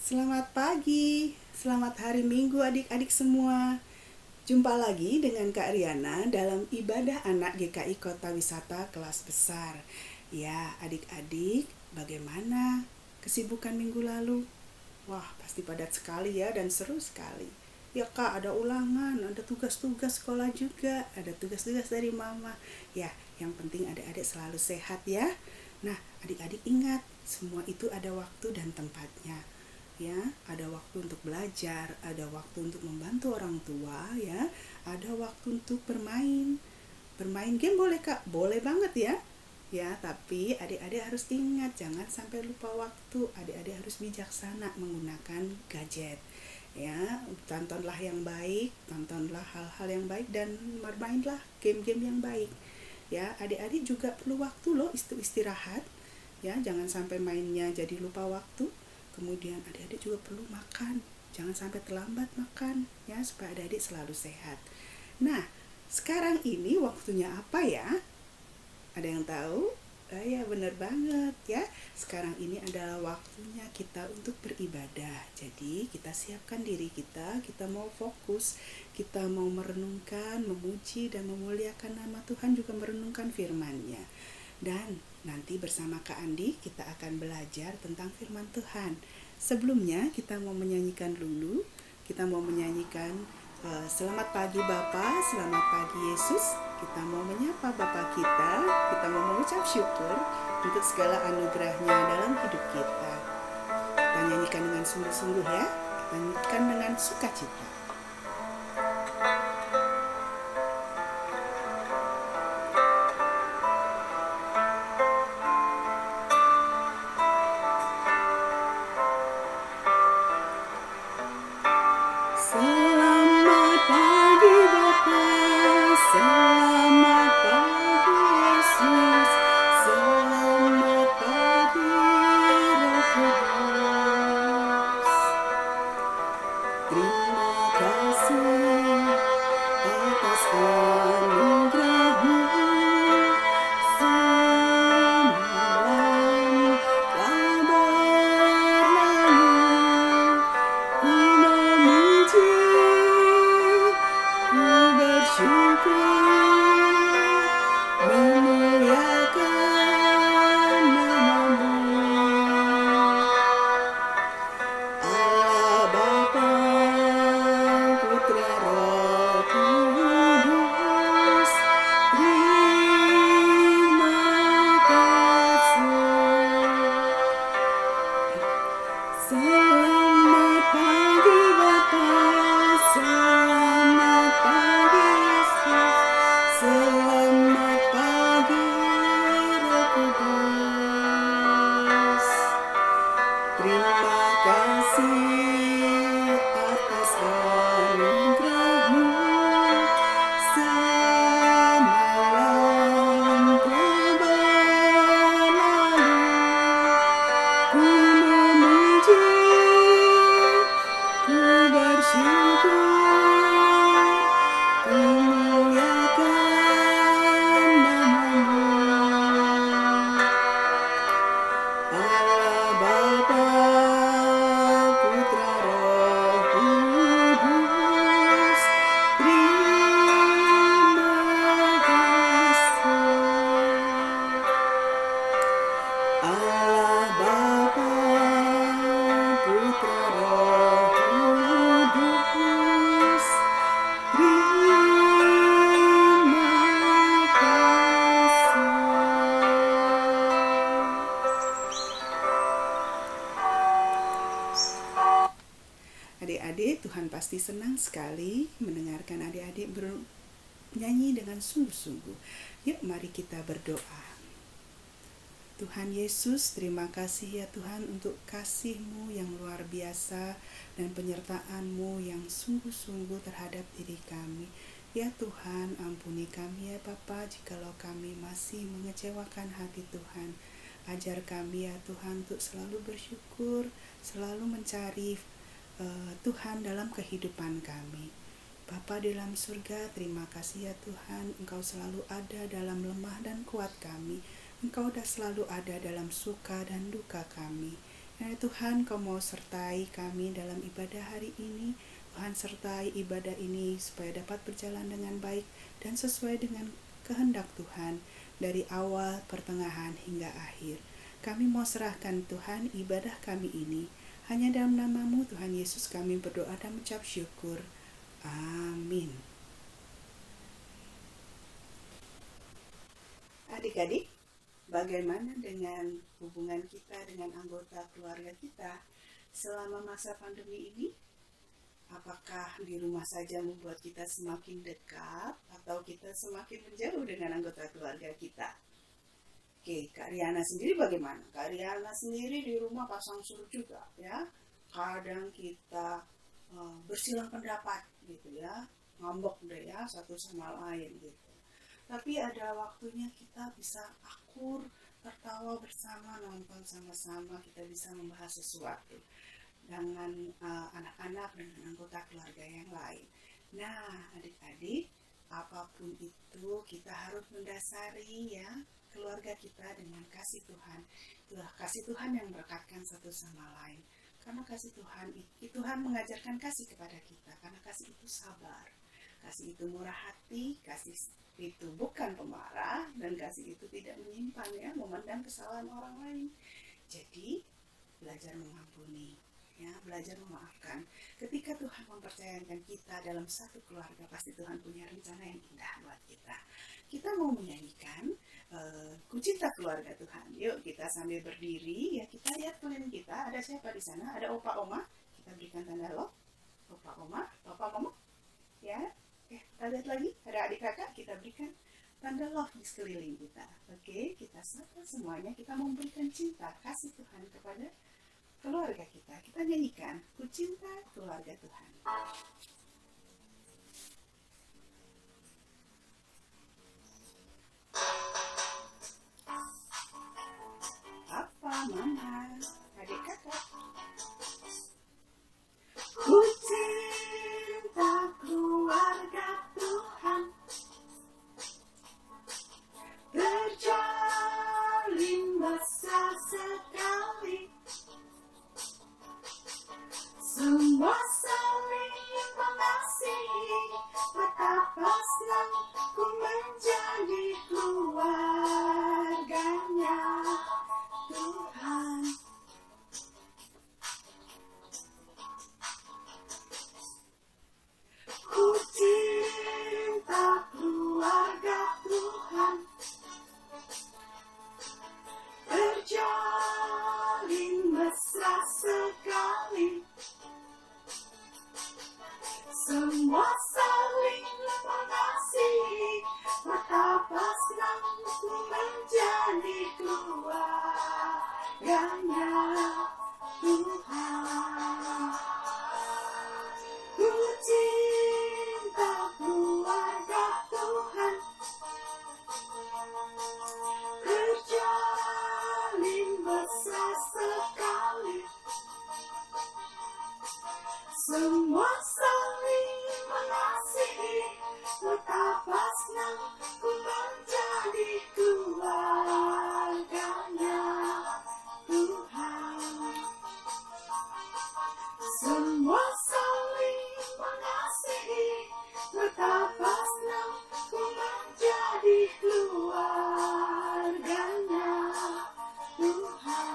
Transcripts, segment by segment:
Selamat pagi, selamat hari Minggu adik-adik semua. Jumpa lagi dengan Kak Riana dalam ibadah anak GKI Kota Wisata kelas besar. Ya, adik-adik, bagaimana kesibukan minggu lalu? Wah, pasti padat sekali ya dan seru sekali. Ya Kak, ada ulangan, ada tugas-tugas sekolah juga, ada tugas-tugas dari mama. Ya, yang penting adik-adik selalu sehat ya. Nah, adik-adik ingat, semua itu ada waktu dan tempatnya. Ya, ada waktu untuk belajar, ada waktu untuk membantu orang tua, ya, ada waktu untuk bermain. Bermain game boleh Kak? Boleh banget ya. Ya, tapi adik-adik harus ingat jangan sampai lupa waktu. Adik-adik harus bijaksana menggunakan gadget. Ya, tontonlah yang baik, tontonlah hal-hal yang baik dan bermainlah game-game yang baik. Ya, adik-adik juga perlu waktu loh istirahat. Ya, jangan sampai mainnya jadi lupa waktu. Kemudian adik-adik juga perlu makan. Jangan sampai terlambat makan ya supaya adik-adik selalu sehat. Nah, sekarang ini waktunya apa ya? Ada yang tahu? Ya benar banget ya. Sekarang ini adalah waktunya kita untuk beribadah. Jadi kita siapkan diri kita mau fokus, kita mau merenungkan, memuji dan memuliakan nama Tuhan, juga merenungkan firman-Nya. Dan nanti bersama Kak Andi kita akan belajar tentang firman Tuhan. Sebelumnya kita mau menyanyikan dulu. Kita mau menyanyikan Selamat pagi Bapa, selamat pagi Yesus. Kita mau menyapa Bapa kita mau mengucap syukur untuk segala anugerahnya dalam hidup kita. Kita nyanyikan dengan sungguh-sungguh ya. Kita nyanyikan dengan sukacita. Selamat pagi Bapa, selamat pagi Yesus, selamat pagi Roh Kudus. Terima kasih atas anugerah-Mu. Semalam telah berlalu, ku memuji, ku bersyukur, memuliakan nama-Mu. Allah Bapa, Putra, Roh Kudus, terima kasih. Selamat pagi Bapa, selamat pagi Yesus, selamat pagi Roh Kudus. Terima kasih atas anugerah-Mu. Semalam telah berlalu, ku memuji, ku bersyukur, ku memuliakan nama-Mu. Allah Bapa, Putra, Roh Kudus, terima kasih. Allah Bapa, Putra, Roh Kudus, terima kasih. Adik-adik, Tuhan pasti senang sekali mendengarkan adik-adik bernyanyi dengan sungguh-sungguh. Yuk mari kita berdoa. Tuhan Yesus, terima kasih ya Tuhan untuk kasih-Mu yang luar biasa dan penyertaan-Mu yang sungguh-sungguh terhadap diri kami. Ya Tuhan, ampuni kami ya Bapa jikalau kami masih mengecewakan hati Tuhan. Ajar kami ya Tuhan untuk selalu bersyukur, selalu mencari Tuhan dalam kehidupan kami. Bapa di dalam surga, terima kasih ya Tuhan, Engkau selalu ada dalam lemah dan kuat kami. Engkau dah selalu ada dalam suka dan duka kami. Tuhan, Kau mau sertai kami dalam ibadah hari ini. Tuhan, sertai ibadah ini supaya dapat berjalan dengan baik dan sesuai dengan kehendak Tuhan dari awal, pertengahan, hingga akhir. Kami mau serahkan Tuhan ibadah kami ini. Hanya dalam nama-Mu Tuhan Yesus kami berdoa dan mengucap syukur. Amin. Adik-adik, bagaimana dengan hubungan kita dengan anggota keluarga kita selama masa pandemi ini? Apakah di rumah saja membuat kita semakin dekat atau kita semakin menjauh dengan anggota keluarga kita? Oke, Kak Riana sendiri bagaimana? Kak Riana sendiri di rumah pasang surut juga ya. Kadang kita bersilang pendapat gitu ya, ngambek deh ya satu sama lain gitu. Tapi ada waktunya kita bisa akur, tertawa bersama, nonton sama-sama, kita bisa membahas sesuatu dengan anak-anak, dengan anggota keluarga yang lain. Nah, adik-adik, apapun itu kita harus mendasari ya keluarga kita dengan kasih Tuhan. Itulah kasih Tuhan yang merekatkan satu sama lain. Karena kasih Tuhan mengajarkan kasih kepada kita. Karena kasih itu sabar, kasih itu murah hati, kasih itu bukan pemarah, dan kasih itu tidak menyimpan ya, memendam kesalahan orang lain. Jadi belajar mengampuni ya, belajar memaafkan. Ketika Tuhan mempercayakan kita dalam satu keluarga, pasti Tuhan punya rencana yang indah buat kita. Kita mau menyanyikan Ku Cinta Keluarga Tuhan. Yuk kita sambil berdiri ya, kita lihat keliling kita, ada siapa di sana? Ada opa oma, kita berikan tanda love. Opa oma, papa mama ya. Kita lihat lagi, ada adik kakak, kita berikan tanda love di sekeliling kita. Oke, kita sapa semuanya, kita memberikan cinta, kasih Tuhan kepada keluarga kita. Kita nyanyikan Ku Cinta Keluarga Tuhan. Papa, mama, adik kakak. Ku cinta keluarga Tuhan, terjalin mesra sekali, semua saling mengasihi, betapa senang ku menjadi keluarganya Tuhan. Ku cinta keluarga Tuhan, terjalin mesra sekali, semua saling mengasihi, betapa senang ku menjadi keluarganya Tuhan. Ku cinta keluarga Tuhan, terjalin mesra sekali, semua saling mengasihi, betapa senang ku menjadi keluarganya Tuhan. Semua saling mengasihi, betapa senang ku menjadi keluarganya Tuhan.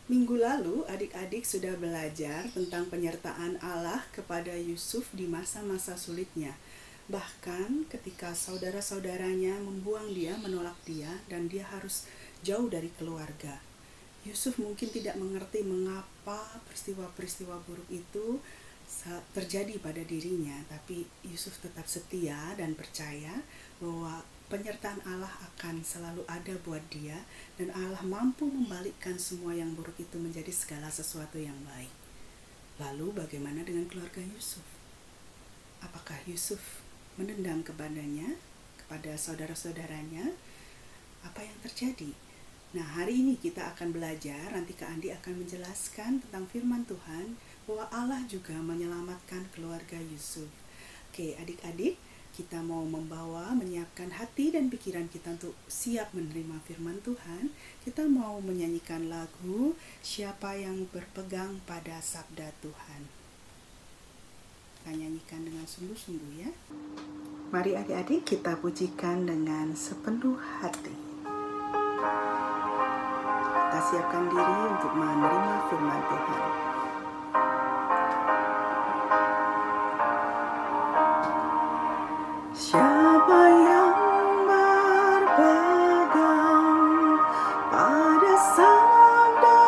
Minggu lalu adik-adik sudah belajar tentang penyertaan Allah kepada Yusuf di masa-masa sulitnya. Bahkan ketika saudara-saudaranya membuang dia, menolak dia, dan dia harus jauh dari keluarga. Yusuf mungkin tidak mengerti mengapa peristiwa-peristiwa buruk itu terjadi pada dirinya, tapi Yusuf tetap setia dan percaya bahwa penyertaan Allah akan selalu ada buat dia, dan Allah mampu membalikkan semua yang buruk itu menjadi segala sesuatu yang baik. Lalu bagaimana dengan keluarga Yusuf? Apakah Yusuf menendam kepada saudara-saudaranya? Apa yang terjadi? Nah, hari ini kita akan belajar, nanti Kak Andi akan menjelaskan tentang firman Tuhan bahwa Allah juga menyelamatkan keluarga Yusuf. Oke, adik-adik, kita mau menyiapkan hati dan pikiran kita untuk siap menerima firman Tuhan. Kita mau menyanyikan lagu Siapa yang Berpegang pada Sabda Tuhan. Kita nyanyikan dengan sungguh-sungguh ya. Mari adik-adik kita pujikan dengan sepenuh hati. Kita siapkan diri untuk menerima firman Tuhan. Siapa yang berpegang pada sabda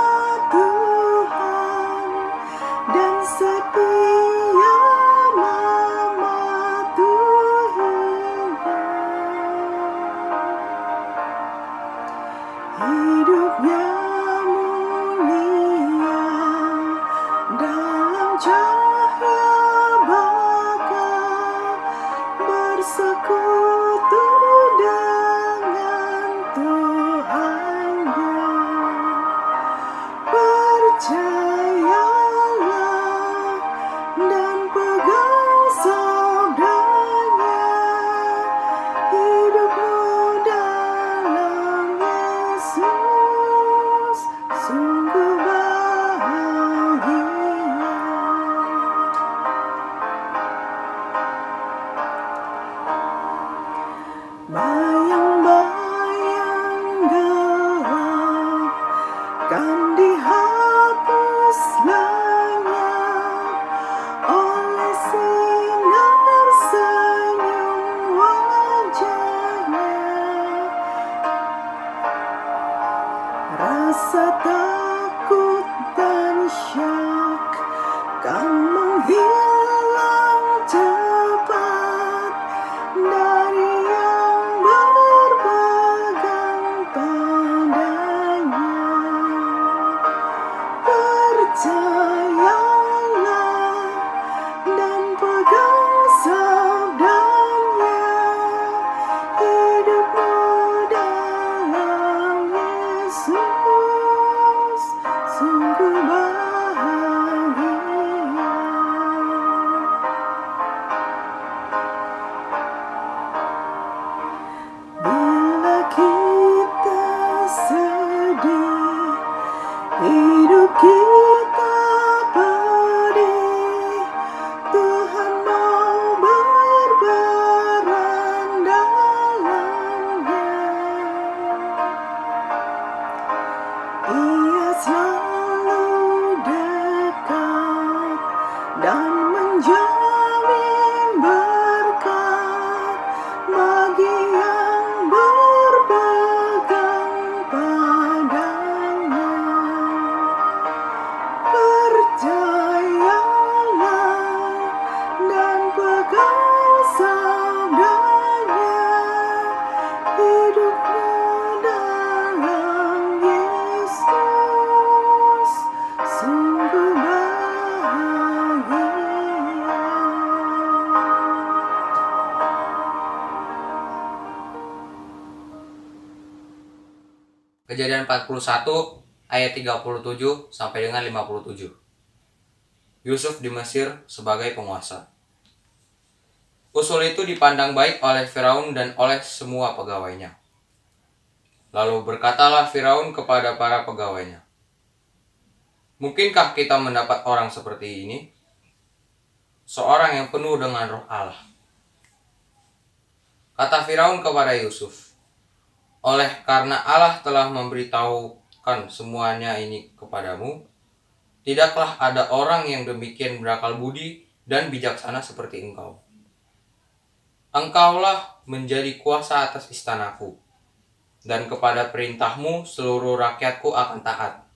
Tuhan dan setia mematuhinya, hidupnya mulia dalam cahaya bakal bersekutu dengan Tuhannya. Percayalah dan pegang sabdanya, hidupmu dalam Yesus sungguh bahagia. Bayang-bayang gelap kan dihapus lenyap oleh sinar senyum wajahnya. Rasa takut dan syak kan menghilang cepat dari yang berpegang padanya. Percayalah dan pegang sabdanya, hidupmu dalam Yesus sungguh bahagia. Bila kita sedih, hidup kita pedih, Tuhan mau berperan dalamnya. Ia selalu dekat dan menjamin berkat bagi yang berpegang padanya. Percayalah dan pegang sabdanya, hidupmu dalam Yesus sungguh bahagia. Kejadian 41 ayat 37 sampai dengan 57. Yusuf di Mesir sebagai penguasa. Usul itu dipandang baik oleh Firaun dan oleh semua pegawainya. Lalu berkatalah Firaun kepada para pegawainya, "Mungkinkah kita mendapat orang seperti ini? Seorang yang penuh dengan roh Allah." Kata Firaun kepada Yusuf, "Oleh karena Allah telah memberitahukan semuanya ini kepadamu, tidaklah ada orang yang demikian berakal budi dan bijaksana seperti engkau. Engkaulah menjadi kuasa atas istanaku, dan kepada perintahmu seluruh rakyatku akan taat.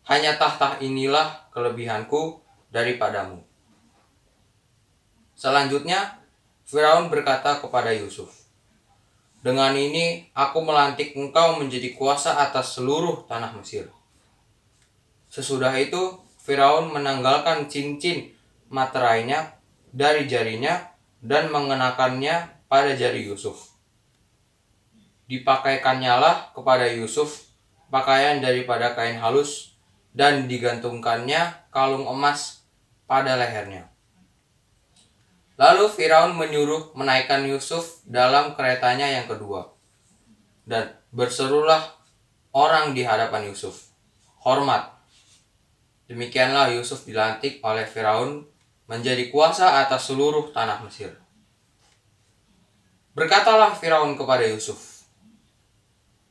Hanya tahta inilah kelebihanku daripadamu." Selanjutnya, Firaun berkata kepada Yusuf, "Dengan ini aku melantik engkau menjadi kuasa atas seluruh tanah Mesir." Sesudah itu, Firaun menanggalkan cincin materainya dari jarinya dan mengenakannya pada jari Yusuf. Dipakaikannyalah kepada Yusuf pakaian daripada kain halus dan digantungkannya kalung emas pada lehernya. Lalu Firaun menyuruh menaikkan Yusuf dalam keretanya yang kedua. Dan berserulah orang di hadapan Yusuf, "Hormat." Demikianlah Yusuf dilantik oleh Firaun menjadi kuasa atas seluruh tanah Mesir. Berkatalah Firaun kepada Yusuf,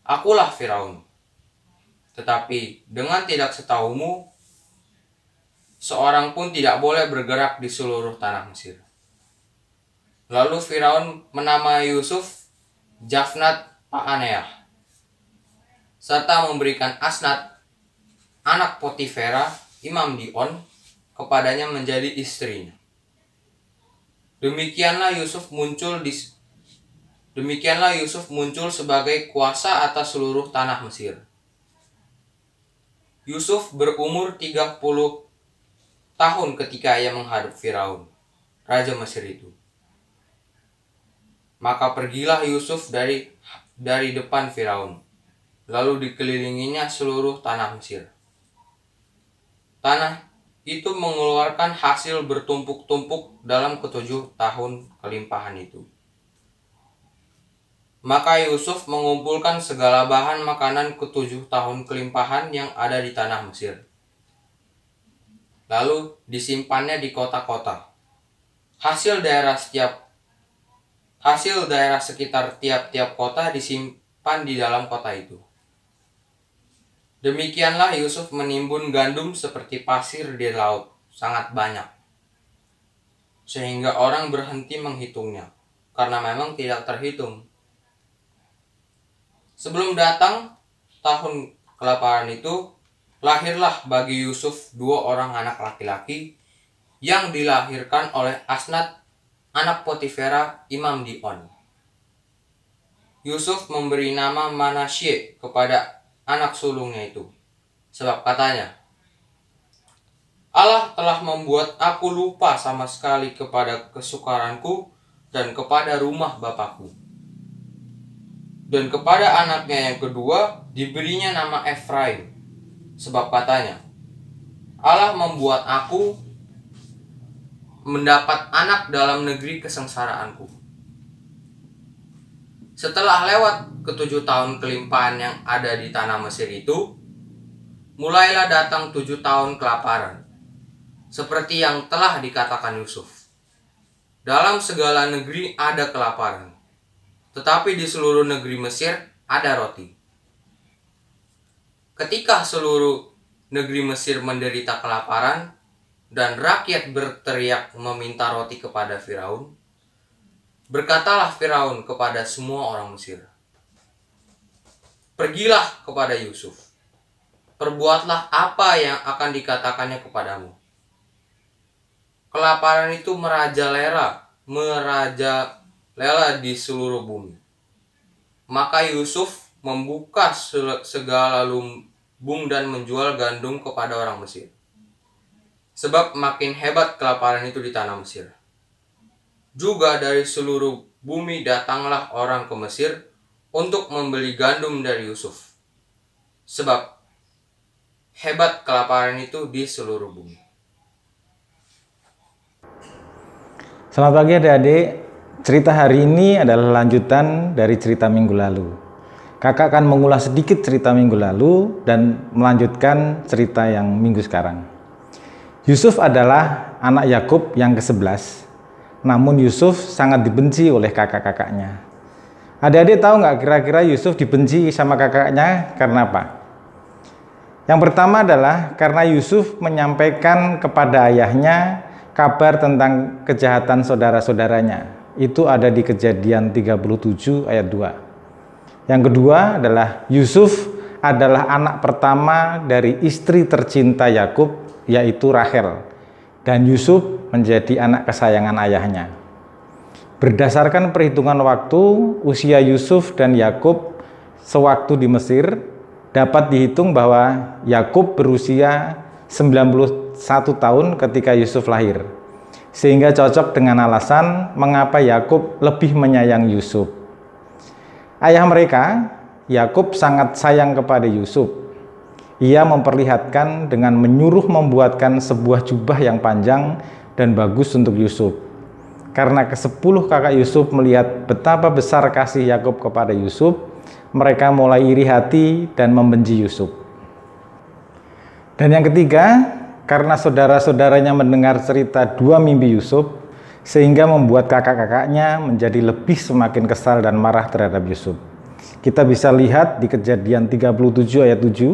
"Akulah Firaun, tetapi dengan tidak setahumu, seorang pun tidak boleh bergerak di seluruh tanah Mesir." Lalu Firaun menamai Yusuf Jafnat Pa'aneah, serta memberikan Asnat, anak Potifera, imam di On, kepadanya menjadi istrinya. Demikianlah Yusuf muncul sebagai kuasa atas seluruh tanah Mesir. Yusuf berumur 30 tahun ketika ia menghadap Firaun, raja Mesir itu. Maka pergilah Yusuf dari depan Firaun, lalu dikelilinginya seluruh tanah Mesir. Tanah itu mengeluarkan hasil bertumpuk-tumpuk dalam ke-7 tahun kelimpahan itu. Maka Yusuf mengumpulkan segala bahan makanan ke-7 tahun kelimpahan yang ada di tanah Mesir. Lalu disimpannya di kota-kota. Hasil daerah sekitar tiap-tiap kota disimpan di dalam kota itu. Demikianlah Yusuf menimbun gandum seperti pasir di laut, sangat banyak, sehingga orang berhenti menghitungnya, karena memang tidak terhitung. Sebelum datang tahun kelaparan itu, lahirlah bagi Yusuf 2 orang anak laki-laki yang dilahirkan oleh Asnat, anak Potifera, imam di On. Yusuf memberi nama Manasye kepada anak sulungnya itu, sebab katanya, "Allah telah membuat aku lupa sama sekali kepada kesukaranku dan kepada rumah bapakku." Dan kepada anaknya yang kedua diberinya nama Efraim, sebab katanya, "Allah membuat aku mendapat anak dalam negeri kesengsaraanku." Setelah lewat ke-7 tahun kelimpahan yang ada di tanah Mesir itu, mulailah datang 7 tahun kelaparan, seperti yang telah dikatakan Yusuf. Dalam segala negeri ada kelaparan, tetapi di seluruh negeri Mesir ada roti. Ketika seluruh negeri Mesir menderita kelaparan, dan rakyat berteriak meminta roti kepada Firaun, berkatalah Firaun kepada semua orang Mesir, "Pergilah kepada Yusuf, perbuatlah apa yang akan dikatakannya kepadamu." Kelaparan itu merajalela di seluruh bumi. Maka Yusuf membuka segala lumbung dan menjual gandum kepada orang Mesir, sebab makin hebat kelaparan itu di tanah Mesir. Juga dari seluruh bumi datanglah orang ke Mesir untuk membeli gandum dari Yusuf, sebab hebat kelaparan itu di seluruh bumi. Selamat pagi adik-adik. Cerita hari ini adalah lanjutan dari cerita minggu lalu. Kakak akan mengulas sedikit cerita minggu lalu dan melanjutkan cerita yang minggu sekarang. Yusuf adalah anak Yakub yang ke-11, namun Yusuf sangat dibenci oleh kakak-kakaknya. Adik-adik tahu nggak kira-kira Yusuf dibenci sama kakaknya karena apa? Yang pertama adalah karena Yusuf menyampaikan kepada ayahnya kabar tentang kejahatan saudara-saudaranya. Itu ada di Kejadian 37 ayat 2. Yang kedua adalah Yusuf adalah anak pertama dari istri tercinta Yakub, yaitu Rahel, dan Yusuf menjadi anak kesayangan ayahnya. Berdasarkan perhitungan waktu, usia Yusuf dan Yakub sewaktu di Mesir dapat dihitung bahwa Yakub berusia 91 tahun ketika Yusuf lahir, sehingga cocok dengan alasan mengapa Yakub lebih menyayangi Yusuf. Ayah mereka, Yakub, sangat sayang kepada Yusuf. Ia memperlihatkan dengan menyuruh membuatkan sebuah jubah yang panjang dan bagus untuk Yusuf. karena ke-10 kakak Yusuf melihat betapa besar kasih Yakub kepada Yusuf, mereka mulai iri hati dan membenci Yusuf. Dan yang ketiga, karena saudara-saudaranya mendengar cerita 2 mimpi Yusuf, sehingga membuat kakak-kakaknya menjadi lebih semakin kesal dan marah terhadap Yusuf. Kita bisa lihat di Kejadian 37 ayat 7,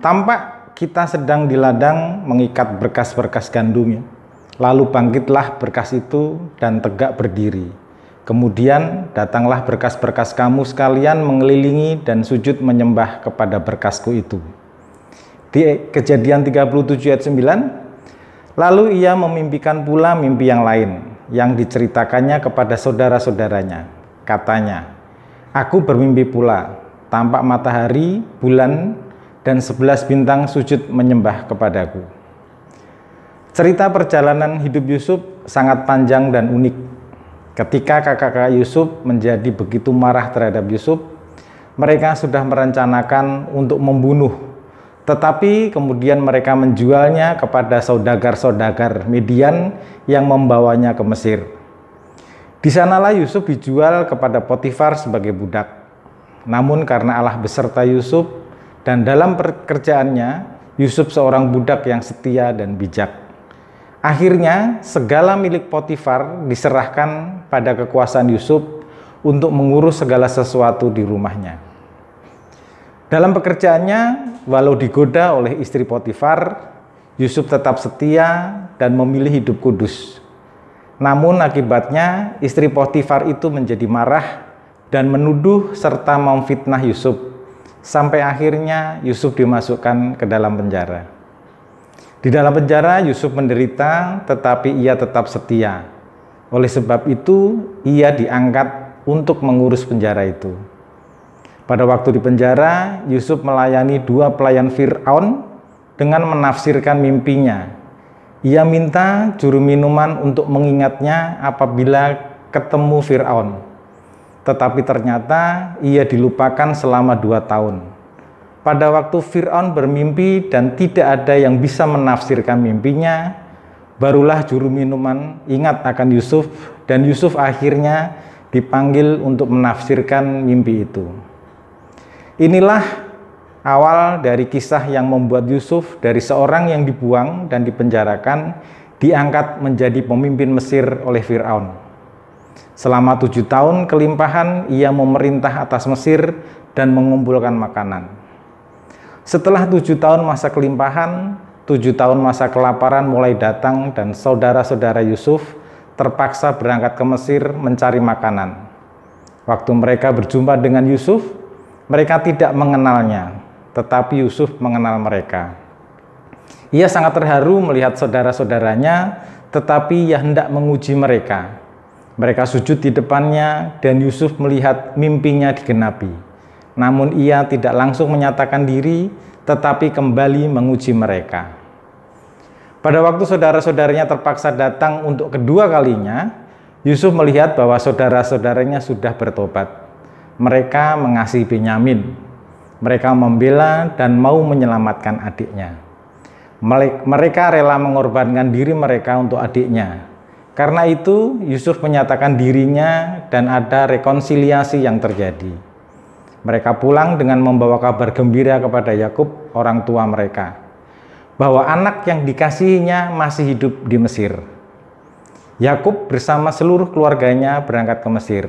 tampak kita sedang di ladang mengikat berkas-berkas gandum. Lalu bangkitlah berkas itu dan tegak berdiri. Kemudian datanglah berkas-berkas kamu sekalian mengelilingi dan sujud menyembah kepada berkasku itu. Di Kejadian 37 ayat 9, lalu ia memimpikan pula mimpi yang lain yang diceritakannya kepada saudara-saudaranya. Katanya, aku bermimpi pula, tampak matahari, bulan, dan 11 bintang sujud menyembah kepadaku. Cerita perjalanan hidup Yusuf sangat panjang dan unik. Ketika kakak-kakak Yusuf menjadi begitu marah terhadap Yusuf, mereka sudah merencanakan untuk membunuh, tetapi kemudian mereka menjualnya kepada saudagar-saudagar Midian yang membawanya ke Mesir. Di sanalah Yusuf dijual kepada Potifar sebagai budak. Namun karena Allah beserta Yusuf dan dalam pekerjaannya, Yusuf seorang budak yang setia dan bijak. Akhirnya segala milik Potifar diserahkan pada kekuasaan Yusuf untuk mengurus segala sesuatu di rumahnya. Dalam pekerjaannya, walau digoda oleh istri Potifar, Yusuf tetap setia dan memilih hidup kudus. Namun akibatnya istri Potifar itu menjadi marah dan menuduh serta memfitnah Yusuf, sampai akhirnya Yusuf dimasukkan ke dalam penjara. Di dalam penjara Yusuf menderita, tetapi ia tetap setia. Oleh sebab itu ia diangkat untuk mengurus penjara itu. Pada waktu di penjara, Yusuf melayani 2 pelayan Fir'aun dengan menafsirkan mimpinya. Ia minta juru minuman untuk mengingatnya apabila ketemu Fir'aun. Tetapi ternyata ia dilupakan selama 2 tahun. Pada waktu Fir'aun bermimpi dan tidak ada yang bisa menafsirkan mimpinya, barulah juru minuman ingat akan Yusuf dan Yusuf akhirnya dipanggil untuk menafsirkan mimpi itu. Inilah awal dari kisah yang membuat Yusuf dari seorang yang dibuang dan dipenjarakan diangkat menjadi pemimpin Mesir oleh Fir'aun. Selama 7 tahun kelimpahan ia memerintah atas Mesir dan mengumpulkan makanan. Setelah 7 tahun masa kelimpahan, 7 tahun masa kelaparan mulai datang dan saudara-saudara Yusuf terpaksa berangkat ke Mesir mencari makanan. Waktu mereka berjumpa dengan Yusuf, mereka tidak mengenalnya, tetapi Yusuf mengenal mereka. Ia sangat terharu melihat saudara-saudaranya, tetapi ia hendak menguji mereka. Mereka sujud di depannya dan Yusuf melihat mimpinya digenapi. Namun ia tidak langsung menyatakan diri, tetapi kembali menguji mereka. Pada waktu saudara-saudaranya terpaksa datang untuk kedua kalinya, Yusuf melihat bahwa saudara-saudaranya sudah bertobat. Mereka mengasihi Benyamin. Mereka membela dan mau menyelamatkan adiknya. Mereka rela mengorbankan diri mereka untuk adiknya. Karena itu, Yusuf menyatakan dirinya dan ada rekonsiliasi yang terjadi. Mereka pulang dengan membawa kabar gembira kepada Yakub, orang tua mereka, bahwa anak yang dikasihinya masih hidup di Mesir. Yakub bersama seluruh keluarganya berangkat ke Mesir.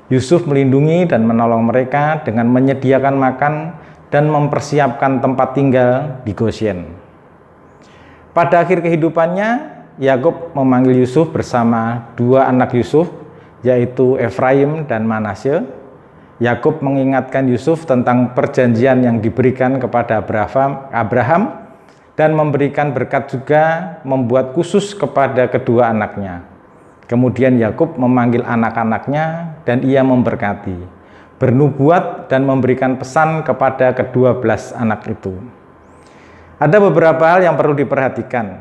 Yusuf melindungi dan menolong mereka dengan menyediakan makan dan mempersiapkan tempat tinggal di Goshen. Pada akhir kehidupannya, Yakub memanggil Yusuf bersama 2 anak Yusuf, yaitu Efraim dan Manasye. Yakub mengingatkan Yusuf tentang perjanjian yang diberikan kepada Abraham dan memberikan berkat juga membuat khusus kepada kedua anaknya. Kemudian Yakub memanggil anak-anaknya dan ia memberkati, bernubuat dan memberikan pesan kepada ke-12 anak itu. Ada beberapa hal yang perlu diperhatikan.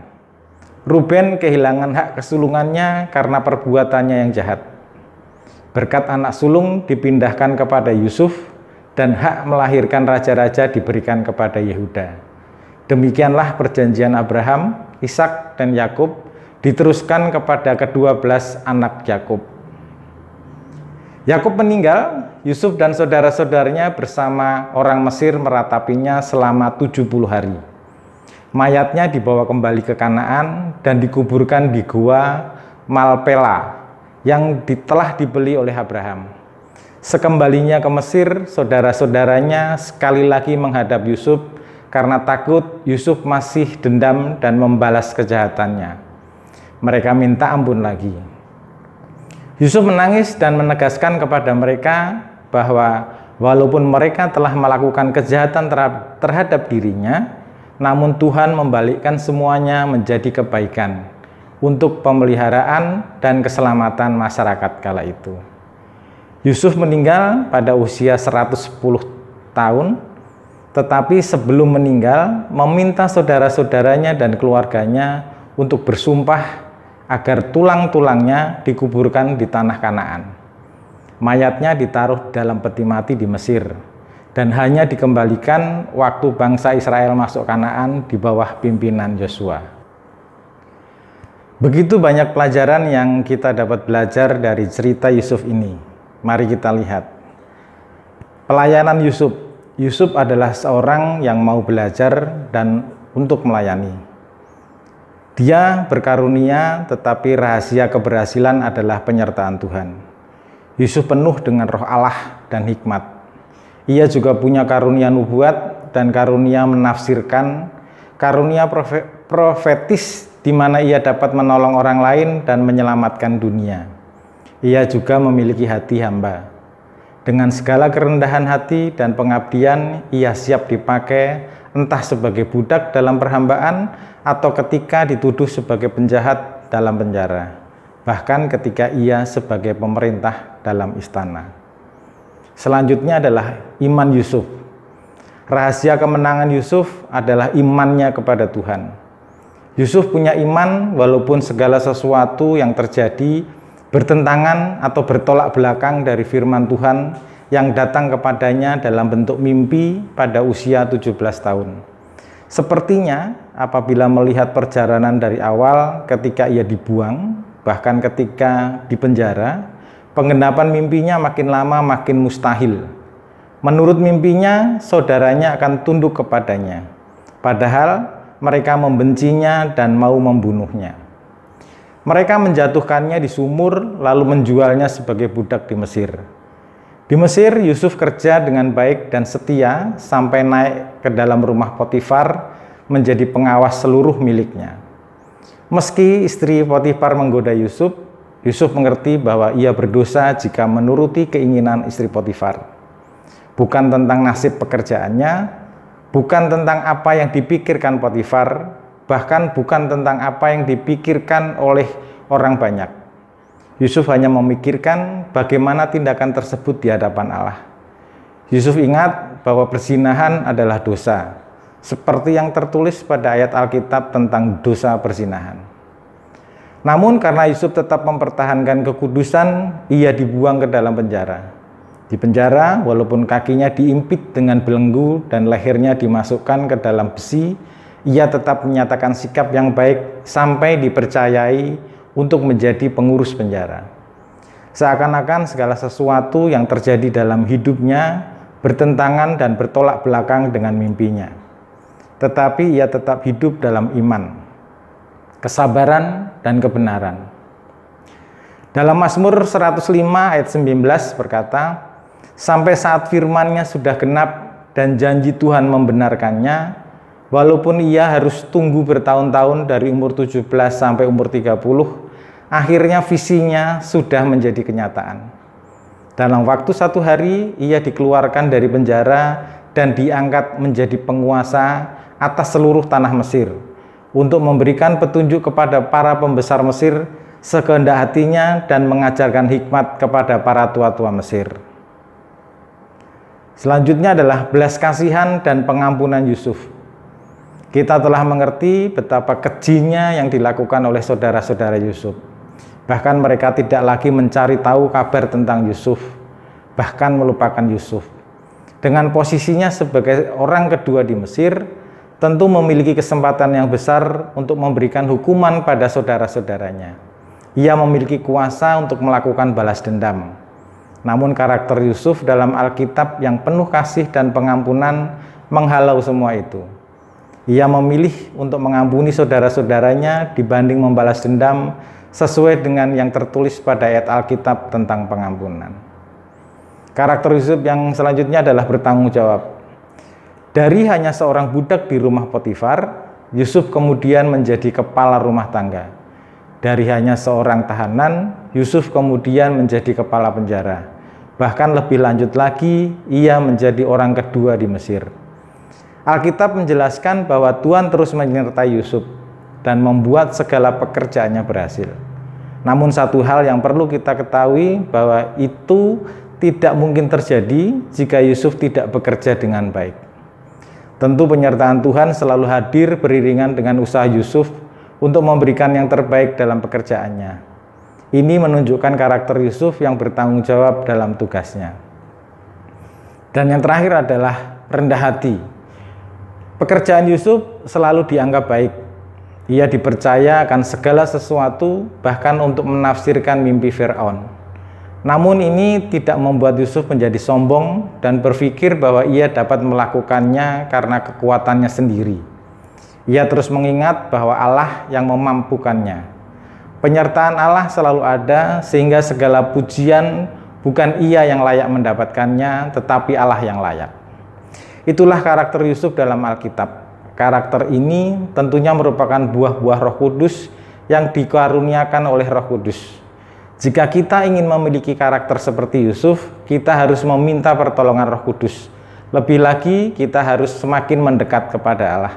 Ruben kehilangan hak kesulungannya karena perbuatannya yang jahat. Berkat anak sulung dipindahkan kepada Yusuf dan hak melahirkan raja-raja diberikan kepada Yehuda. Demikianlah perjanjian Abraham, Ishak, dan Yakub diteruskan kepada ke-12 anak Yakub. Yakub meninggal, Yusuf dan saudara-saudaranya bersama orang Mesir meratapinya selama 70 hari. Mayatnya dibawa kembali ke Kanaan dan dikuburkan di gua Malpela yang telah dibeli oleh Abraham. Sekembalinya ke Mesir, saudara-saudaranya sekali lagi menghadap Yusuf karena takut Yusuf masih dendam dan membalas kejahatannya. Mereka minta ampun lagi. Yusuf menangis dan menegaskan kepada mereka bahwa walaupun mereka telah melakukan kejahatan terhadap dirinya, namun Tuhan membalikkan semuanya menjadi kebaikan untuk pemeliharaan dan keselamatan masyarakat kala itu. Yusuf meninggal pada usia 110 tahun, tetapi sebelum meninggal meminta saudara-saudaranya dan keluarganya untuk bersumpah agar tulang-tulangnya dikuburkan di tanah Kanaan. Mayatnya ditaruh dalam peti mati di Mesir dan hanya dikembalikan waktu bangsa Israel masuk Kanaan di bawah pimpinan Yosua. Begitu banyak pelajaran yang kita dapat belajar dari cerita Yusuf ini. Mari kita lihat. Pelayanan Yusuf. Yusuf adalah seorang yang mau belajar dan untuk melayani. Dia berkarunia, tetapi rahasia keberhasilan adalah penyertaan Tuhan. Yusuf penuh dengan roh Allah dan hikmat. Ia juga punya karunia nubuat dan karunia menafsirkan, karunia profetis di mana ia dapat menolong orang lain dan menyelamatkan dunia. Ia juga memiliki hati hamba. Dengan segala kerendahan hati dan pengabdian, ia siap dipakai entah sebagai budak dalam perhambaan atau ketika dituduh sebagai penjahat dalam penjara, bahkan ketika ia sebagai pemerintah dalam istana. Selanjutnya adalah iman Yusuf. Rahasia kemenangan Yusuf adalah imannya kepada Tuhan. Yusuf punya iman walaupun segala sesuatu yang terjadi bertentangan atau bertolak belakang dari firman Tuhan yang datang kepadanya dalam bentuk mimpi pada usia 17 tahun. Sepertinya apabila melihat perjalanan dari awal ketika ia dibuang, bahkan ketika di penjara, penggenapan mimpinya makin lama makin mustahil. Menurut mimpinya, saudaranya akan tunduk kepadanya, padahal mereka membencinya dan mau membunuhnya. Mereka menjatuhkannya di sumur lalu menjualnya sebagai budak di Mesir. Di Mesir, Yusuf kerja dengan baik dan setia sampai naik ke dalam rumah Potifar menjadi pengawas seluruh miliknya. Meski istri Potifar menggoda Yusuf, Yusuf mengerti bahwa ia berdosa jika menuruti keinginan istri Potifar. Bukan tentang nasib pekerjaannya, bukan tentang apa yang dipikirkan Potifar, bahkan bukan tentang apa yang dipikirkan oleh orang banyak. Yusuf hanya memikirkan bagaimana tindakan tersebut di hadapan Allah. Yusuf ingat bahwa perzinahan adalah dosa, seperti yang tertulis pada ayat Alkitab tentang dosa perzinahan. Namun karena Yusuf tetap mempertahankan kekudusan, ia dibuang ke dalam penjara. Di penjara, walaupun kakinya diimpit dengan belenggu dan lehernya dimasukkan ke dalam besi, ia tetap menyatakan sikap yang baik sampai dipercayai untuk menjadi pengurus penjara. Seakan-akan segala sesuatu yang terjadi dalam hidupnya bertentangan dan bertolak belakang dengan mimpinya. Tetapi ia tetap hidup dalam iman, kesabaran, dan kebenaran. Dalam Mazmur 105 ayat 19 berkata, "Sampai saat firman-Nya sudah genap dan janji Tuhan membenarkannya, walaupun ia harus tunggu bertahun-tahun dari umur 17 sampai umur 30, akhirnya visinya sudah menjadi kenyataan. Dalam waktu 1 hari, ia dikeluarkan dari penjara dan diangkat menjadi penguasa atas seluruh tanah Mesir, untuk memberikan petunjuk kepada para pembesar Mesir sekehendak hatinya dan mengajarkan hikmat kepada para tua-tua Mesir." Selanjutnya adalah belas kasihan dan pengampunan Yusuf. Kita telah mengerti betapa kejinya yang dilakukan oleh saudara-saudara Yusuf. Bahkan mereka tidak lagi mencari tahu kabar tentang Yusuf, bahkan melupakan Yusuf. Dengan posisinya sebagai orang kedua di Mesir, tentu memiliki kesempatan yang besar untuk memberikan hukuman pada saudara-saudaranya. Ia memiliki kuasa untuk melakukan balas dendam. Namun karakter Yusuf dalam Alkitab yang penuh kasih dan pengampunan menghalau semua itu. Ia memilih untuk mengampuni saudara-saudaranya dibanding membalas dendam sesuai dengan yang tertulis pada ayat Alkitab tentang pengampunan. Karakter Yusuf yang selanjutnya adalah bertanggung jawab. Dari hanya seorang budak di rumah Potifar, Yusuf kemudian menjadi kepala rumah tangga. Dari hanya seorang tahanan, Yusuf kemudian menjadi kepala penjara. Bahkan lebih lanjut lagi, ia menjadi orang kedua di Mesir. Alkitab menjelaskan bahwa Tuhan terus menyertai Yusuf dan membuat segala pekerjaannya berhasil. Namun satu hal yang perlu kita ketahui bahwa itu tidak mungkin terjadi jika Yusuf tidak bekerja dengan baik. Tentu penyertaan Tuhan selalu hadir beriringan dengan usaha Yusuf untuk memberikan yang terbaik dalam pekerjaannya. Ini menunjukkan karakter Yusuf yang bertanggung jawab dalam tugasnya. Dan yang terakhir adalah rendah hati. Pekerjaan Yusuf selalu dianggap baik. Ia dipercaya akan segala sesuatu, bahkan untuk menafsirkan mimpi Firaun. Namun ini tidak membuat Yusuf menjadi sombong dan berpikir bahwa ia dapat melakukannya karena kekuatannya sendiri. Ia terus mengingat bahwa Allah yang memampukannya. Penyertaan Allah selalu ada sehingga segala pujian bukan ia yang layak mendapatkannya, tetapi Allah yang layak. Itulah karakter Yusuf dalam Alkitab. Karakter ini tentunya merupakan buah-buah Roh Kudus yang dikaruniakan oleh Roh Kudus. Jika kita ingin memiliki karakter seperti Yusuf, kita harus meminta pertolongan Roh Kudus. Lebih lagi, kita harus semakin mendekat kepada Allah.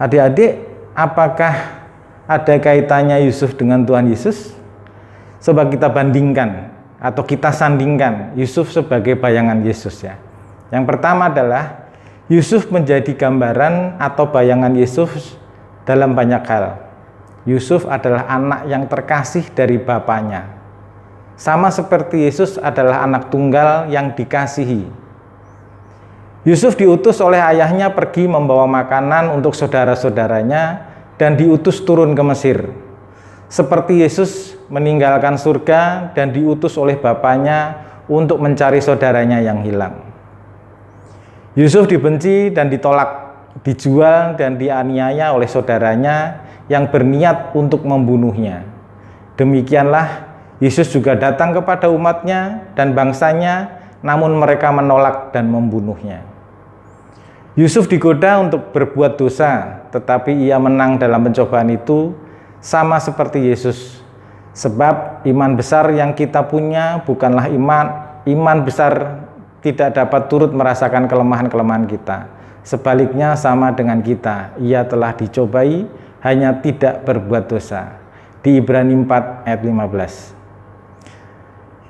Adik-adik, apakah ada kaitannya Yusuf dengan Tuhan Yesus? Coba kita bandingkan atau kita sandingkan Yusuf sebagai bayangan Yesus ya. Yang pertama adalah Yusuf menjadi gambaran atau bayangan Yesus dalam banyak hal. Yusuf adalah anak yang terkasih dari bapaknya. Sama seperti Yesus adalah anak tunggal yang dikasihi. Yusuf diutus oleh ayahnya pergi membawa makanan untuk saudara-saudaranya dan diutus turun ke Mesir. Seperti Yesus meninggalkan surga dan diutus oleh bapaknya untuk mencari saudaranya yang hilang. Yusuf dibenci dan ditolak, dijual dan dianiaya oleh saudaranya yang berniat untuk membunuhnya. Demikianlah Yesus juga datang kepada umatnya dan bangsanya, namun mereka menolak dan membunuhnya. Yusuf digoda untuk berbuat dosa, tetapi ia menang dalam pencobaan itu, sama seperti Yesus. Sebab iman besar yang kita punya bukanlah iman besar tidak dapat turut merasakan kelemahan-kelemahan kita. Sebaliknya sama dengan kita, ia telah dicobai, hanya tidak berbuat dosa. Di Ibrani 4 ayat 15.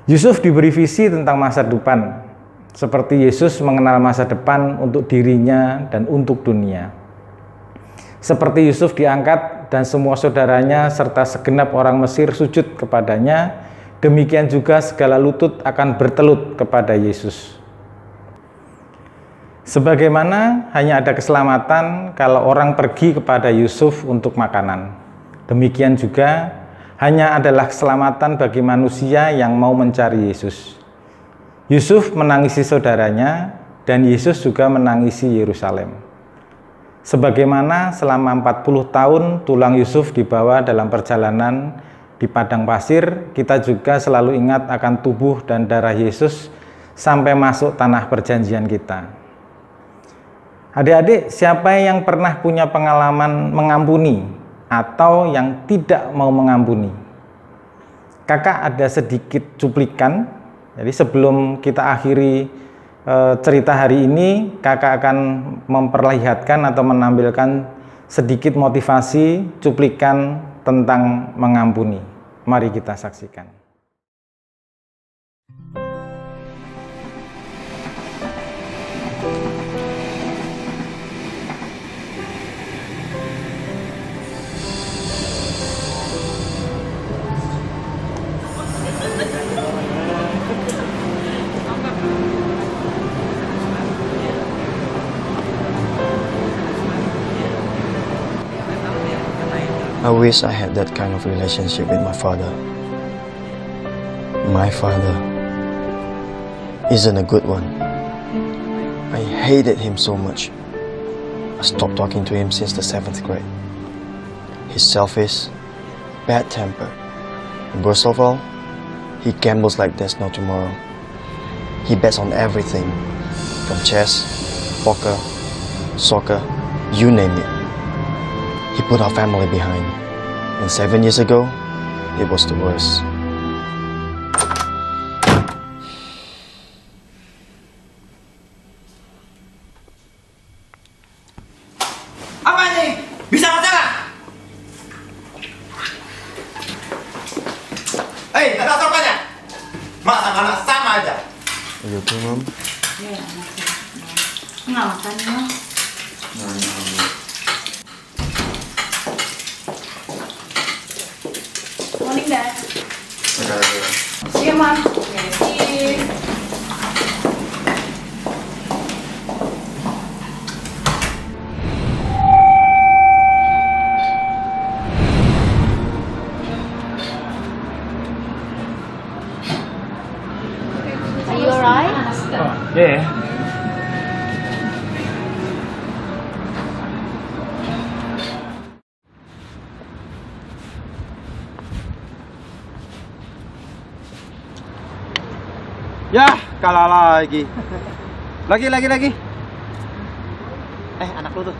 Yusuf diberi visi tentang masa depan, seperti Yesus mengenal masa depan untuk dirinya dan untuk dunia. Seperti Yusuf diangkat dan semua saudaranya serta segenap orang Mesir sujud kepadanya, demikian juga segala lutut akan bertelut kepada Yesus. Sebagaimana hanya ada keselamatan kalau orang pergi kepada Yusuf untuk makanan, demikian juga hanya adalah keselamatan bagi manusia yang mau mencari Yesus. Yusuf menangisi saudaranya dan Yesus juga menangisi Yerusalem. Sebagaimana selama 40 tahun tulang Yusuf dibawa dalam perjalanan di padang pasir, kita juga selalu ingat akan tubuh dan darah Yesus sampai masuk tanah perjanjian kita. Adik-adik, siapa yang pernah punya pengalaman mengampuni atau yang tidak mau mengampuni? Kakak ada sedikit cuplikan. Jadi sebelum kita akhiri cerita hari ini, kakak akan memperlihatkan atau menampilkan sedikit motivasi cuplikan tentang mengampuni. Mari kita saksikan. I wish I had that kind of relationship with my father. My father isn't a good one. I hated him so much. I stopped talking to him since the 7th grade. He's selfish, bad tempered, and worst of all, he gambles like there's no tomorrow. He bets on everything, from chess, poker, soccer, you name it. He put our family behind, and 7 years ago, it was the worst. Apa ini? Bisa baca nggak? Hei, ada sopannya? Mak sama anak sama aja. Are you okay, Mom? Iya, nggak makan ya. Morning, Dad. Iya, Mam. Yes. Are you alright? Yeah. Yah, kalah lagi. Lagi. Anak lu tuh.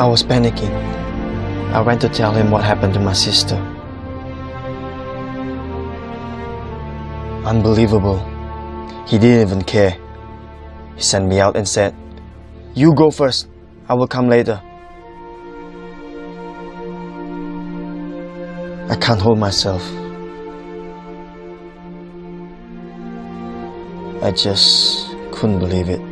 I was panicking. I went to tell him what happened to my sister. Unbelievable. He didn't even care. He sent me out and said, "You go first. I will come later." I can't hold myself. I just couldn't believe it.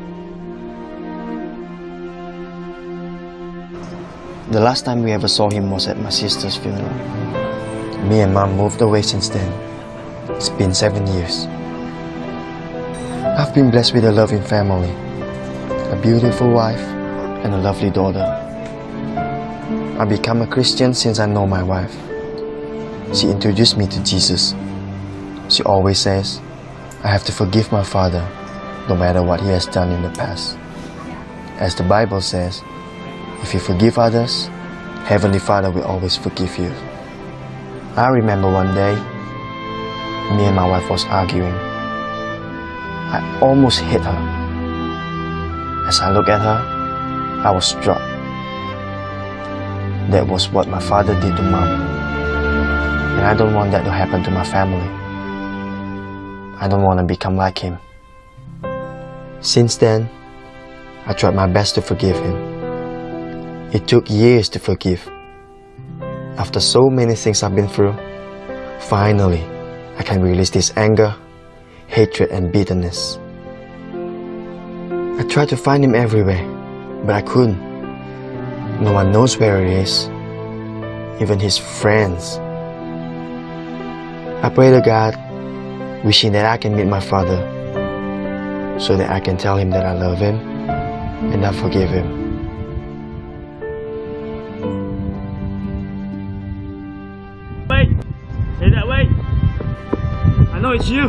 The last time we ever saw him was at my sister's funeral. Me and Mom moved away since then. It's been 7 years. I've been blessed with a loving family, a beautiful wife, and a lovely daughter. I became a Christian since I know my wife. She introduced me to Jesus. She always says, I have to forgive my father, no matter what he has done in the past. As the Bible says, if you forgive others, Heavenly Father will always forgive you. I remember one day, me and my wife was arguing. I almost hit her. As I looked at her, I was struck. That was what my father did to Mom. And I don't want that to happen to my family. I don't want to become like him. Since then, I tried my best to forgive him. It took years to forgive. After so many things I've been through, finally, I can release this anger, hatred, and bitterness. I tried to find him everywhere, but I couldn't. No one knows where he is, even his friends. I pray to God, wishing that I can meet my father, so that I can tell him that I love him and I forgive him. Wait! Hey, that wait! I know it's you!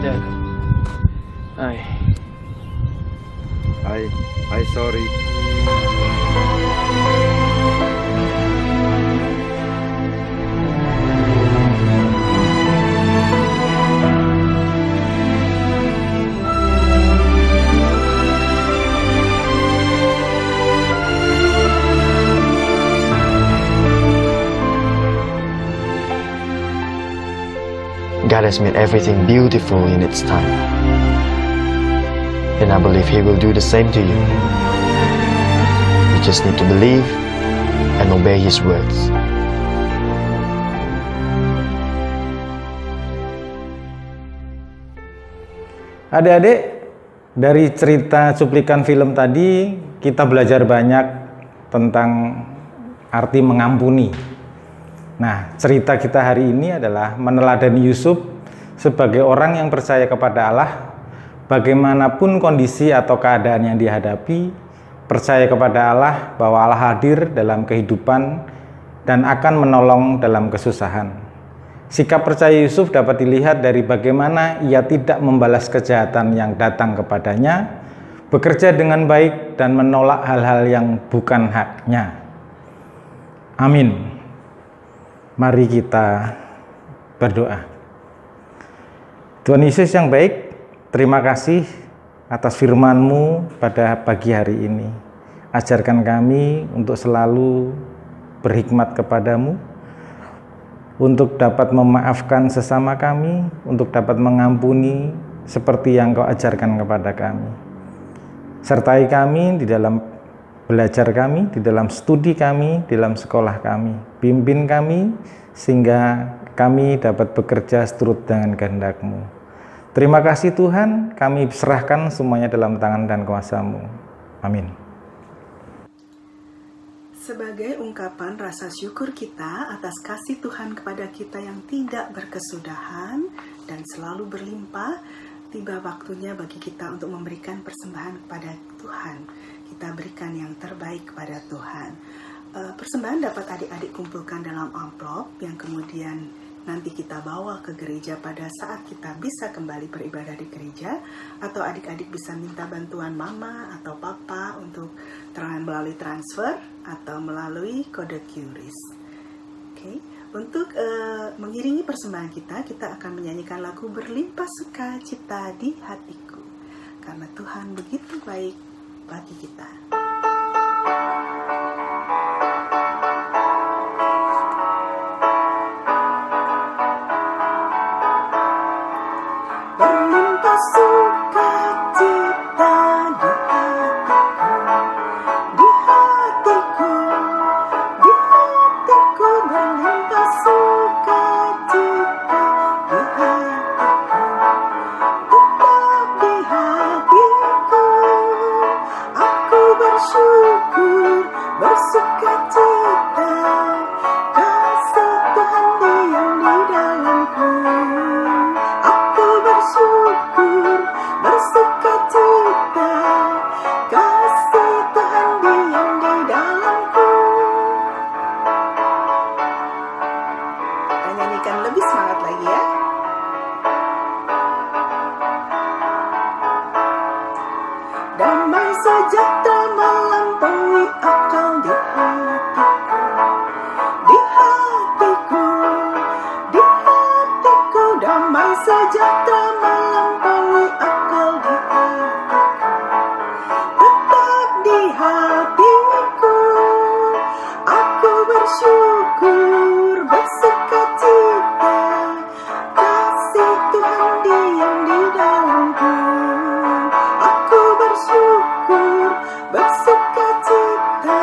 Dad, I sorry. God has made everything beautiful in its time. And I believe He will do the same to you. You just need to believe and obey His words. Adik-adik, dari cerita cuplikan film tadi kita belajar banyak tentang arti mengampuni. Nah, cerita kita hari ini adalah meneladani Yusuf sebagai orang yang percaya kepada Allah, bagaimanapun kondisi atau keadaan yang dihadapi, percaya kepada Allah bahwa Allah hadir dalam kehidupan dan akan menolong dalam kesusahan. Sikap percaya Yusuf dapat dilihat dari bagaimana ia tidak membalas kejahatan yang datang kepadanya, bekerja dengan baik dan menolak hal-hal yang bukan haknya. Amin. Mari kita berdoa. Tuhan Yesus yang baik, terima kasih atas firman-Mu pada pagi hari ini. Ajarkan kami untuk selalu berhikmat kepadamu, untuk dapat memaafkan sesama kami, untuk dapat mengampuni seperti yang Kau ajarkan kepada kami. Sertai kami di dalam belajar kami, di dalam studi kami, di dalam sekolah kami. Pimpin kami sehingga kami dapat bekerja seturut dengan kehendak-Mu. Terima kasih Tuhan, kami serahkan semuanya dalam tangan dan kuasa-Mu. Amin. Sebagai ungkapan rasa syukur kita atas kasih Tuhan kepada kita yang tidak berkesudahan dan selalu berlimpah, tiba waktunya bagi kita untuk memberikan persembahan kepada Tuhan. Kita berikan yang terbaik kepada Tuhan. Persembahan dapat adik-adik kumpulkan dalam amplop yang kemudian nanti kita bawa ke gereja pada saat kita bisa kembali beribadah di gereja, atau adik-adik bisa minta bantuan mama atau papa untuk melalui transfer atau melalui kode QRIS. Oke. Untuk mengiringi persembahan kita akan menyanyikan lagu Berlimpah Sukacita di Hatiku, karena Tuhan begitu baik bagi kita. Berlimpah sukacita di hatiku, di hatiku berlimpah sukacita di hatiku, tetap di hatiku. Aku bersyukur, bersukacita, kasih Tuhan diam di dalamku. Aku bersyukur, bersukacita, kasih Tuhan diam di dalamku. Kita nyanyikan lebih semangat lagi ya. Damai sejahtera melampaui akal di hatiku, di hatiku, di hatiku. Damai sejahtera melampaui akal di hatiku, tetap di hatiku. Aku bersyukur, bersukacita, kasih Tuhan diam di dalamku. Aku bersyukur, bersukacita,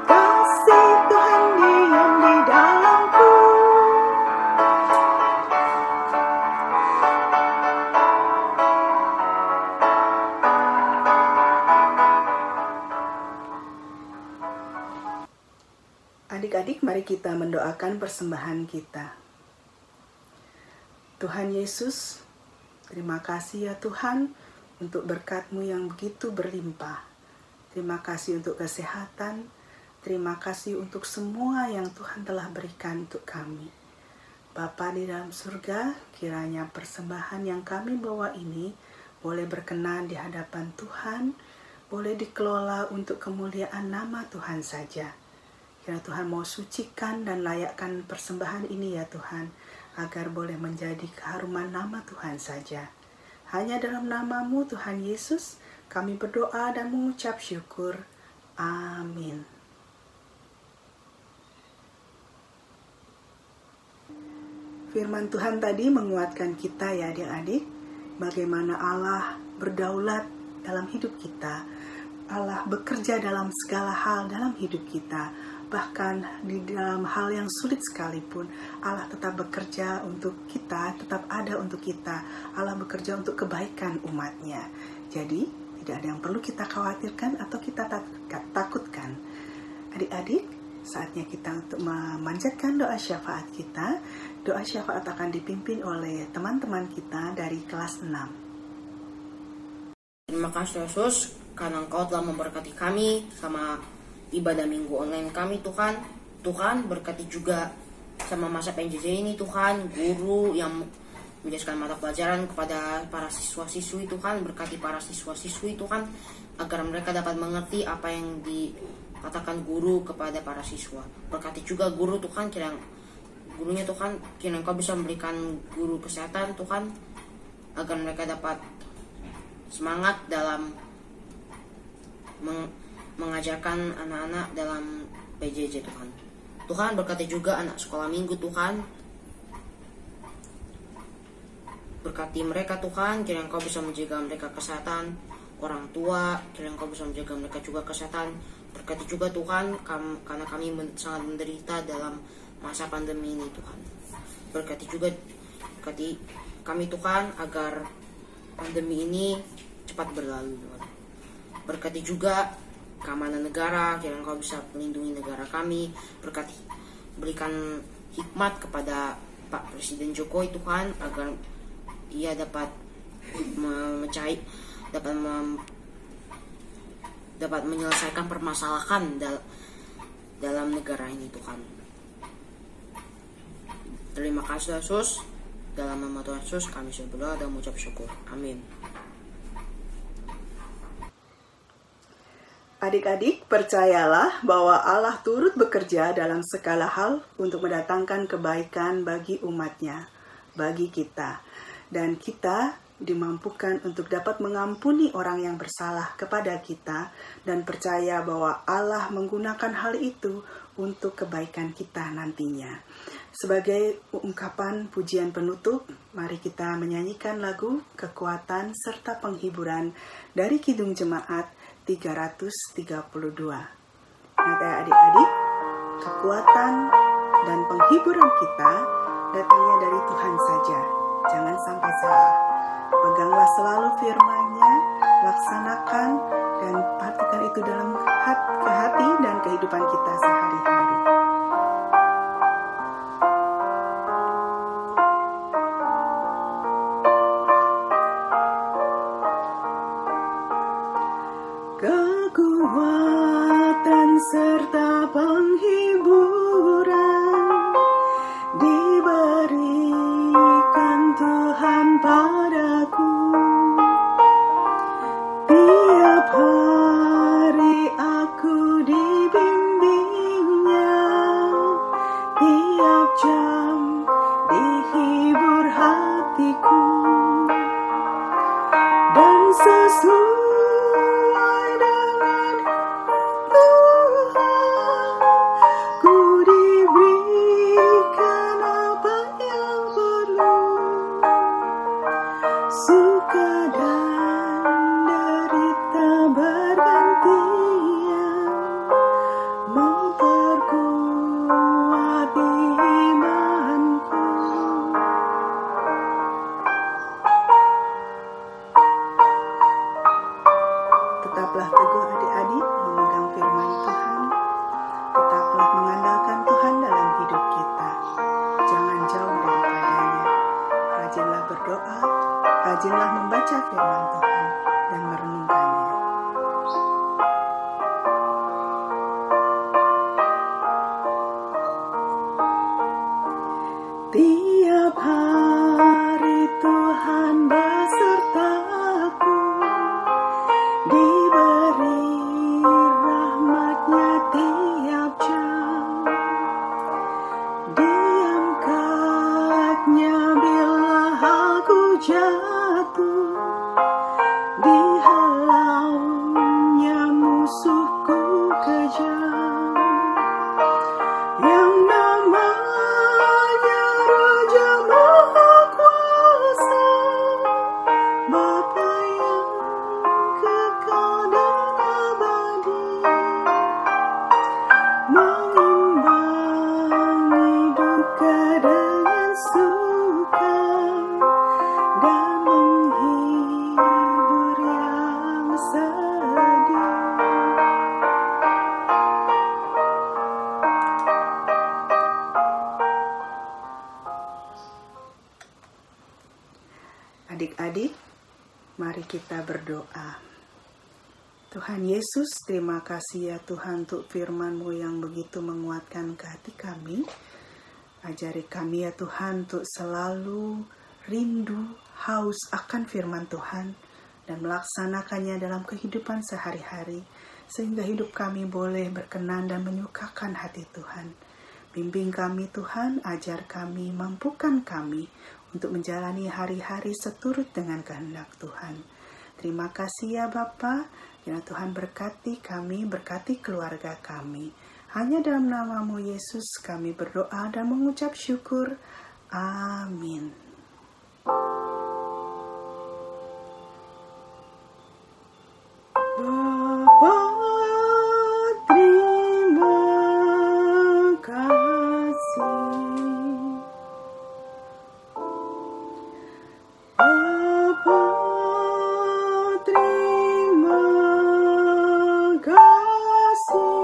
kasih Tuhan diam di dalamku. Adik-adik, mari kita mendoakan persembahan kita. Tuhan Yesus, terima kasih ya Tuhan untuk berkat-Mu yang begitu berlimpah. Terima kasih untuk kesehatan. Terima kasih untuk semua yang Tuhan telah berikan untuk kami. Bapa di dalam surga, kiranya persembahan yang kami bawa ini boleh berkenan di hadapan Tuhan, boleh dikelola untuk kemuliaan nama Tuhan saja. Kiranya Tuhan mau sucikan dan layakkan persembahan ini ya Tuhan, agar boleh menjadi keharuman nama Tuhan saja. Hanya dalam nama-Mu Tuhan Yesus, kami berdoa dan mengucap syukur. Amin. Firman Tuhan tadi menguatkan kita ya adik-adik, bagaimana Allah berdaulat dalam hidup kita. Allah bekerja dalam segala hal dalam hidup kita. Bahkan di dalam hal yang sulit sekalipun, Allah tetap bekerja untuk kita, tetap ada untuk kita. Allah bekerja untuk kebaikan umatnya. Jadi, tidak ada yang perlu kita khawatirkan atau kita takutkan. Adik-adik, saatnya kita untuk memanjatkan doa syafaat kita. Doa syafaat akan dipimpin oleh teman-teman kita dari kelas 6. Terima kasih Yesus, karena Engkau telah memberkati kami sama ibadah minggu online kami Tuhan. Tuhan berkati juga sama masa PJJ ini Tuhan, guru yang menjelaskan mata pelajaran kepada para siswa-siswi Tuhan. Berkati para siswa-siswi Tuhan, agar mereka dapat mengerti apa yang dikatakan guru kepada para siswa. Berkati juga guru Tuhan, kiranya gurunya Tuhan, kiranya Engkau bisa memberikan guru kesehatan Tuhan, agar mereka dapat semangat dalam mengajarkan anak-anak dalam PJJ Tuhan. Tuhan berkati juga anak sekolah minggu Tuhan. Berkati mereka Tuhan, kiranya Engkau bisa menjaga mereka kesehatan. Orang tua, kiranya Engkau bisa menjaga mereka juga kesehatan. Berkati juga Tuhan, karena kami sangat menderita dalam masa pandemi ini Tuhan. Berkati kami Tuhan, agar pandemi ini cepat berlalu Tuhan. Berkati juga keamanan negara, kiranya Engkau bisa melindungi negara kami. Berkati, berikan hikmat kepada Pak Presiden Jokowi Tuhan, agar ia dapat dapat menyelesaikan permasalahan dalam negara ini Tuhan. Terima kasih Yesus, dalam nama Tuhan Yesus kami sudah berdoa dan mengucap syukur. Amin. Adik-adik, percayalah bahwa Allah turut bekerja dalam segala hal untuk mendatangkan kebaikan bagi umatnya, bagi kita. Dan kita dimampukan untuk dapat mengampuni orang yang bersalah kepada kita, dan percaya bahwa Allah menggunakan hal itu untuk kebaikan kita nantinya. Sebagai ungkapan pujian penutup, mari kita menyanyikan lagu Kekuatan serta Penghiburan dari Kidung Jemaat 332. Ingat ya adik-adik, kekuatan dan penghiburan kita datangnya dari Tuhan saja. Jangan sampai salah. Peganglah selalu firman-Nya, laksanakan dan artikan itu dalam hati dan kehidupan kita sehari-hari. Kekuatan serta penghiburan diberikan Tuhan padaku. Tiap hari aku dibimbingnya, tiap jam dihibur hatiku, dan sesuai dengan Tuhan ku diberikan apa yang perlu. Suka dan derita bergantian memperkuat imanku. Tetaplah teguh adik-adik memegang firman Tuhan. Tetaplah mengandalkan Tuhan dalam hidup kita. Jangan jauh daripadanya. Rajinlah berdoa, rajinlah membaca firman Tuhan dan merenungkannya. Tiap hari Tuhan besertaku, diberi adik-adik, mari kita berdoa. Tuhan Yesus, terima kasih ya Tuhan untuk firman-Mu yang begitu menguatkan ke hati kami. Ajari kami ya Tuhan untuk selalu rindu, haus akan firman Tuhan dan melaksanakannya dalam kehidupan sehari-hari, sehingga hidup kami boleh berkenan dan menyukakan hati Tuhan. Bimbing kami Tuhan, ajar kami, mampukan kami untuk menjalani hari-hari seturut dengan kehendak Tuhan. Terima kasih ya Bapa, kiranya Tuhan berkati kami, berkati keluarga kami. Hanya dalam nama-Mu Yesus kami berdoa dan mengucap syukur. Amin. Bapa, terima kasih. Bapa, terima kasih.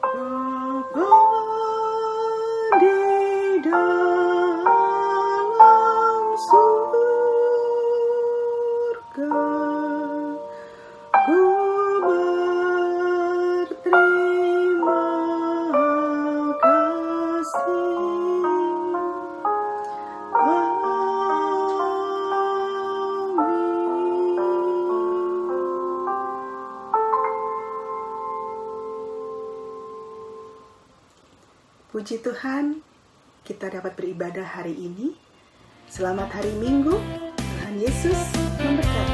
Bapa di dalam surga, ku berterima kasih. Puji Tuhan, kita dapat beribadah hari ini. Selamat hari Minggu. Tuhan Yesus memberkati.